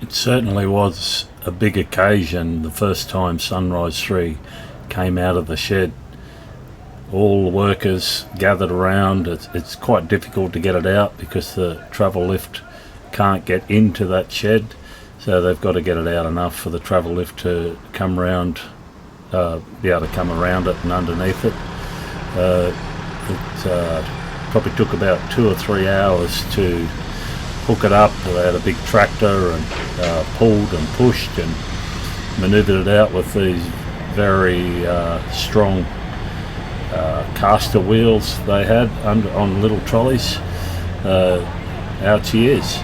It certainly was a big occasion the first time Sunrise 3 came out of the shed. All the workers gathered around. It's quite difficult to get it out because the Travellift can't get into that shed, so they've got to get it out enough for the Travellift to come around, be able to come around it and underneath it. It probably took about 2 or 3 hours to hook it up. They had a big tractor and pulled and pushed and manoeuvred it out with these very strong castor wheels they had on little trolleys. Out she is.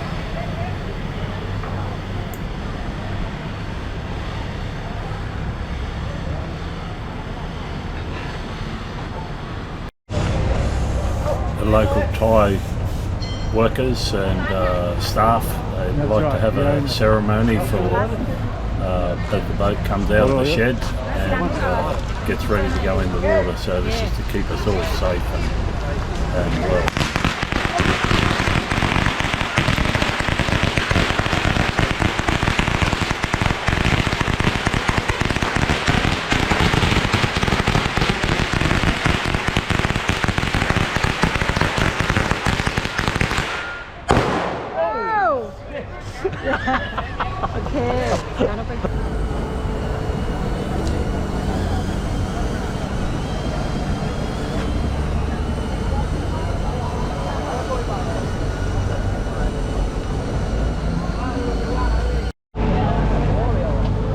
The local Thai workers and staff, they'd like to have a ceremony for that the boat comes out of the shed and gets ready to go in the water. So this is to keep us all safe and well.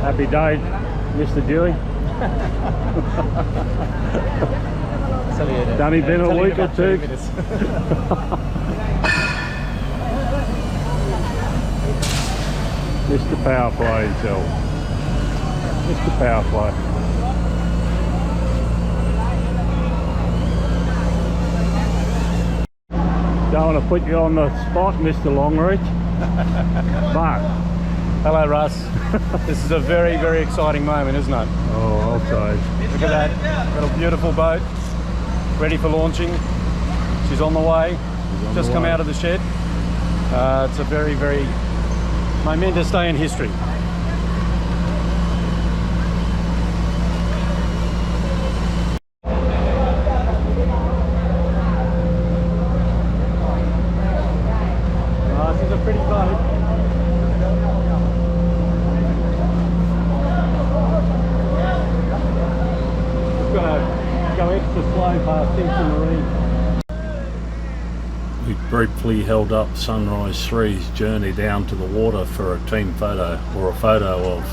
Happy day, Mr. Dewey. It's only been a week or two. Mr. Powerplay himself. Mr. Powerplay. Don't want to put you on the spot, Mr. Longreach. Mark. Hello, Russ. This is a very, very exciting moment, isn't it? Oh, I'll say. Look at that. Got a beautiful boat, ready for launching. She's on the way. Just come out of the shed. It's a very, very momentous day in history. This is a pretty boat. Go extra slow past Central Marine. We briefly held up Sunrise 3's journey down to the water for a team photo, or a photo of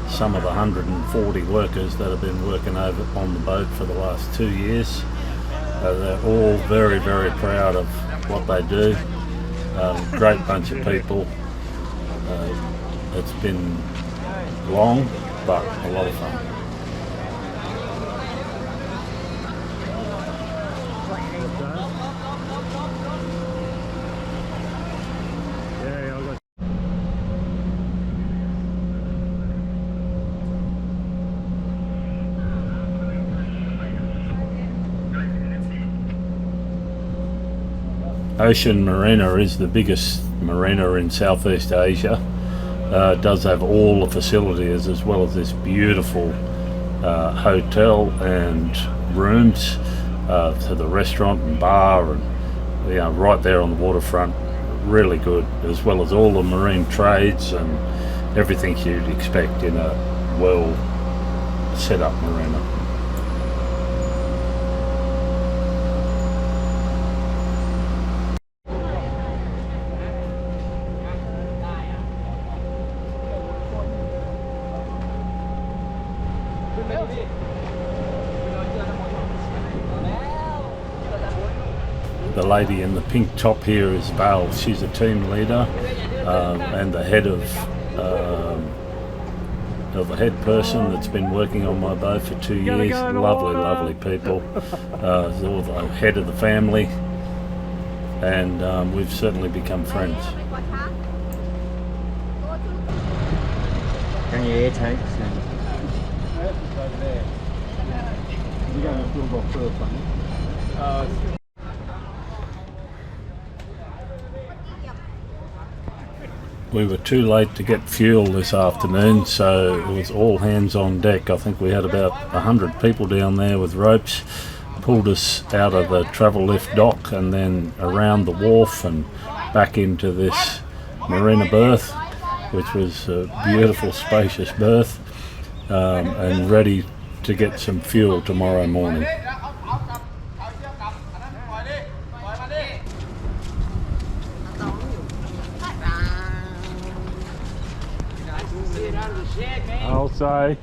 some of the 140 workers that have been working over on the boat for the last 2 years. They're all very, very proud of what they do. Great bunch of people. It's been long, but a lot of fun. Ocean Marina is the biggest marina in Southeast Asia. It does have all the facilities as well as this beautiful hotel and rooms, to the restaurant and bar, and right there on the waterfront. Really good, as well as all the marine trades and everything you'd expect in a well set up marina. The lady in the pink top here is Val. She's a team leader and the head of the head person that's been working on my boat for 2 years. Lovely, lovely people. The head of the family, and we've certainly become friends. Can you air takes? You're going to build off first, aren't you? We were too late to get fuel this afternoon, so it was all hands on deck. I think we had about 100 people down there with ropes, pulled us out of the Travellift dock and then around the wharf and back into this marina berth, which was a beautiful, spacious berth, and ready to get some fuel tomorrow morning. I'll say.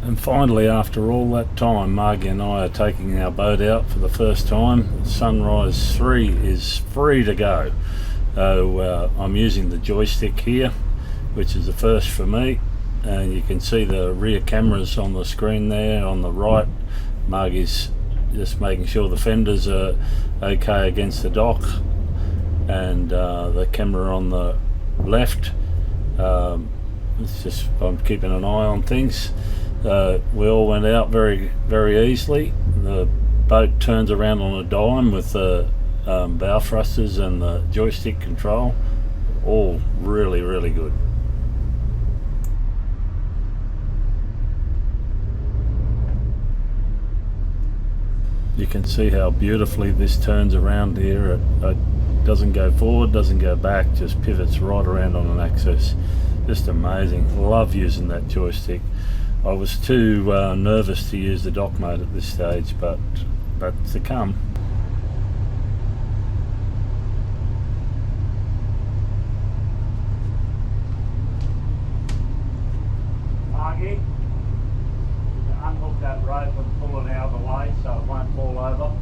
And finally, after all that time, Margie and I are taking our boat out for the first time. Sunrise 3 is free to go. So I'm using the joystick here, which is the first for me. And you can see the rear cameras on the screen there on the right. Margie's just making sure the fenders are okay against the dock. And the camera on the left. It's just, I'm keeping an eye on things. We all went out very, very easily. The boat turns around on a dime with the bow thrusters and the joystick control. All really, really good. You can see how beautifully this turns around here. It doesn't go forward, doesn't go back, just pivots right around on an axis. Just amazing. Love using that joystick. I was too nervous to use the dock mode at this stage, but to come. Margie, unhook that rope and pull it out of the way so it won't fall over.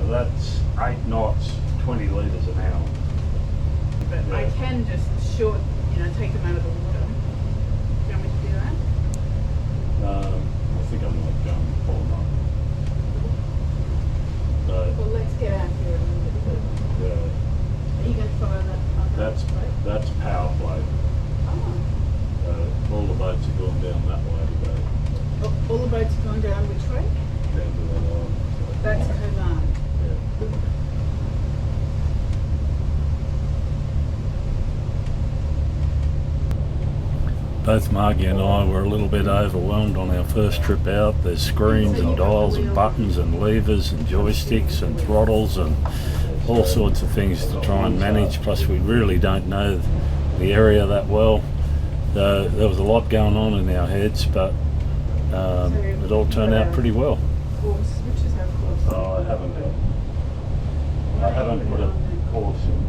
That's 8 knots, 20 litres an hour. But yeah. I can just take them out of the water. Do you want me to do that? I think I might go and pull them up. Well, let's get out here and look. Yeah. Are you going to follow that? That's Powerplay. Oh. All the boats are going down that way today. All the boats are going down which way? Down to that island. That's Ko Larn. Both Margie and I were a little bit overwhelmed on our first trip out. There's screens and dials and buttons and levers and joysticks and throttles and all sorts of things to try and manage, plus we really don't know the area that well. There was a lot going on in our heads, but it all turned out pretty well. Which is our course? Oh, I haven't put a course in.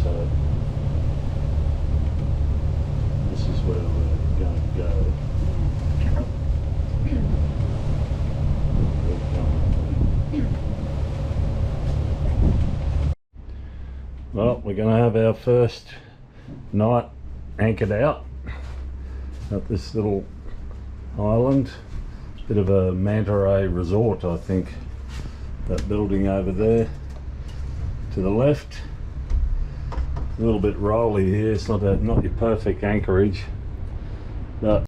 So this is where we're going to go. Well, we're going to have our first night anchored out at this little island. Bit of a manta ray resort, I think. That building over there to the left. A little bit rolly here. It's not your perfect anchorage, but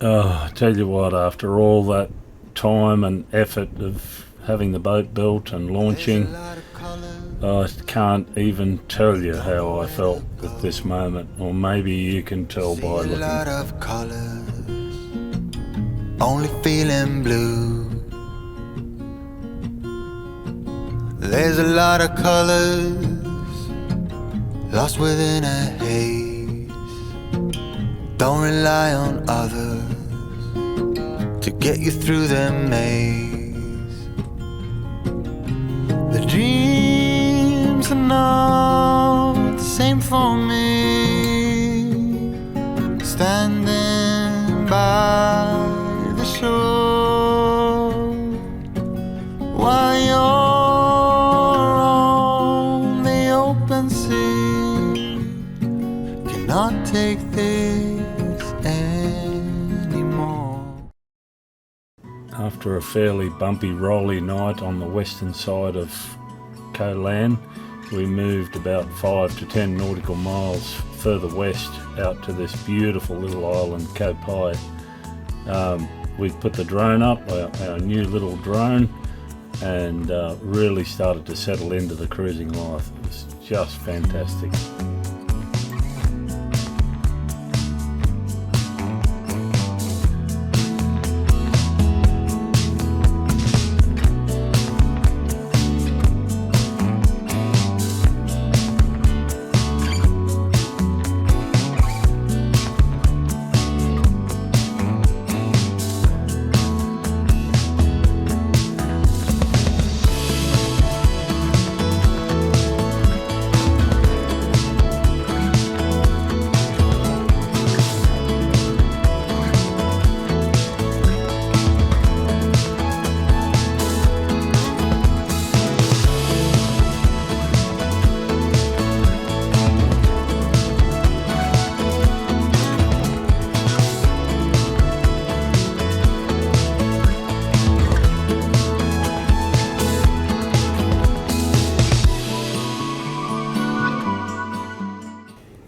I tell you what, after all that time and effort of having the boat built and launching, I can't even tell you how I felt at this moment, or maybe you can tell by looking. A lot of colors, only feeling blue. There's a lot of colors lost within a haze. Don't rely on others to get you through the maze. The dreams are not the same for me. Standing by the shore while you're on the open sea, cannot take this anymore. After a fairly bumpy, rolly night on the western side of Ko Larn, we moved about 5 to 10 nautical miles further west out to this beautiful little island, Ko Phai. We put the drone up, our new little drone, and really started to settle into the cruising life. It was just fantastic.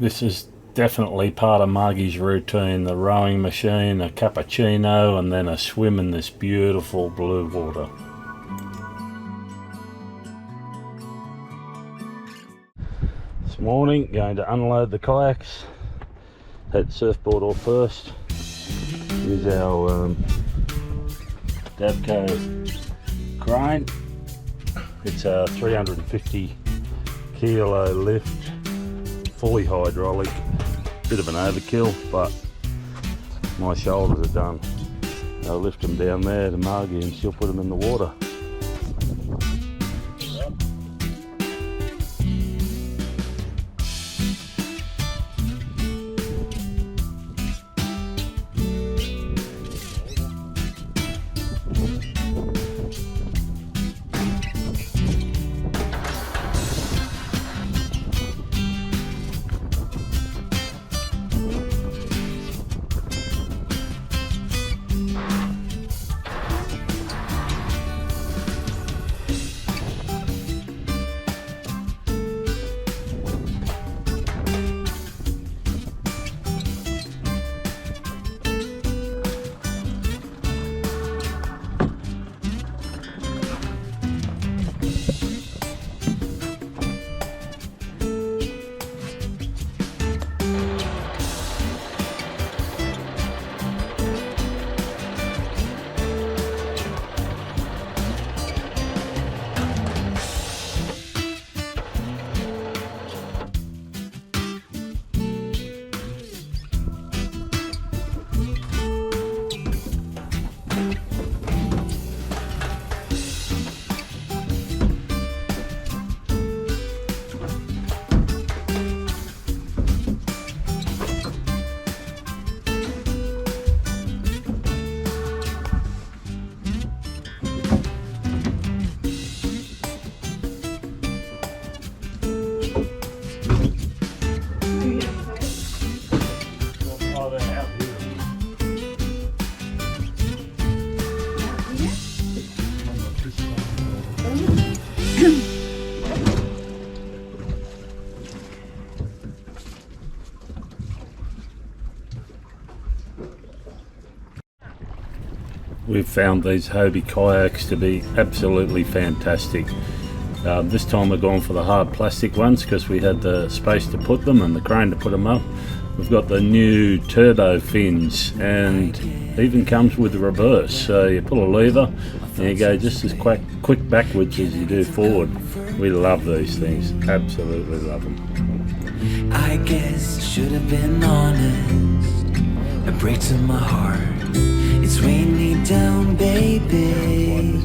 This is definitely part of Margie's routine, the rowing machine, a cappuccino, and then a swim in this beautiful blue water. This morning, going to unload the kayaks, head surfboard off first. Here's our Davco crane. It's a 350 kilo lift, fully hydraulic, bit of an overkill, but my shoulders are done. I'll lift them down there to Margie and she'll put them in the water. We've found these Hobie kayaks to be absolutely fantastic. This time we're going for the hard plastic ones because we had the space to put them and the crane to put them up. We've got the new turbo fins and even comes with the reverse, so you pull a lever and you go just as quick backwards as you do forward. We love these things, absolutely love them. I guess I should have been honest. It breaks in my heart. It's weighing me down, baby.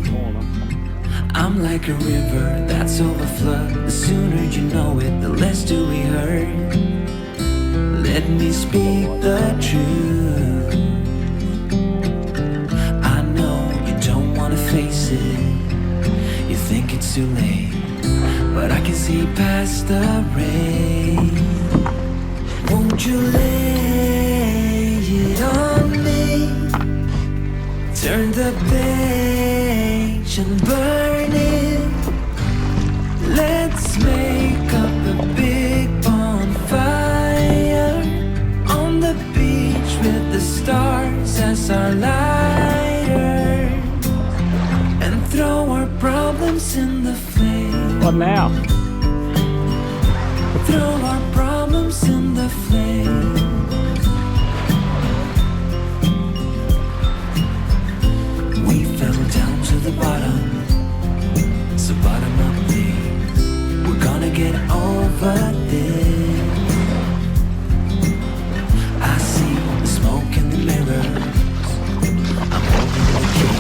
I'm like a river that's overflowed. The sooner you know it, the less do we hurt. Let me speak the truth. I know you don't wanna face it. You think it's too late, but I can see past the rain. Won't you lay it on me? Turn the page and burn it. Let's make up a big bonfire on the beach with the stars as our lighter, and throw our problems in the flame. What now? Throw our problems in the flame. We fell down to the bottom, so bottom up please. We're gonna get over this. I see the smoke in the mirrors. I'm holding the key,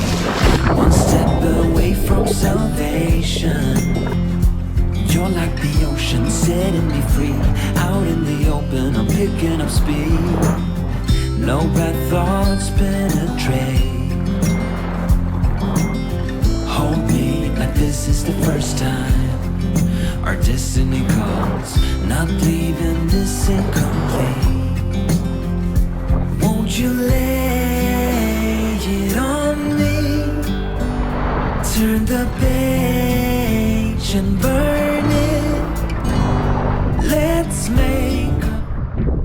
one step away from salvation. You're like the ocean, setting me free. Out in the open, I'm picking up speed. No bad thoughts penetrate. Hold me like this is the first time. Our destiny calls, not leaving this incomplete. Won't you lay it on me? Turn the page and burn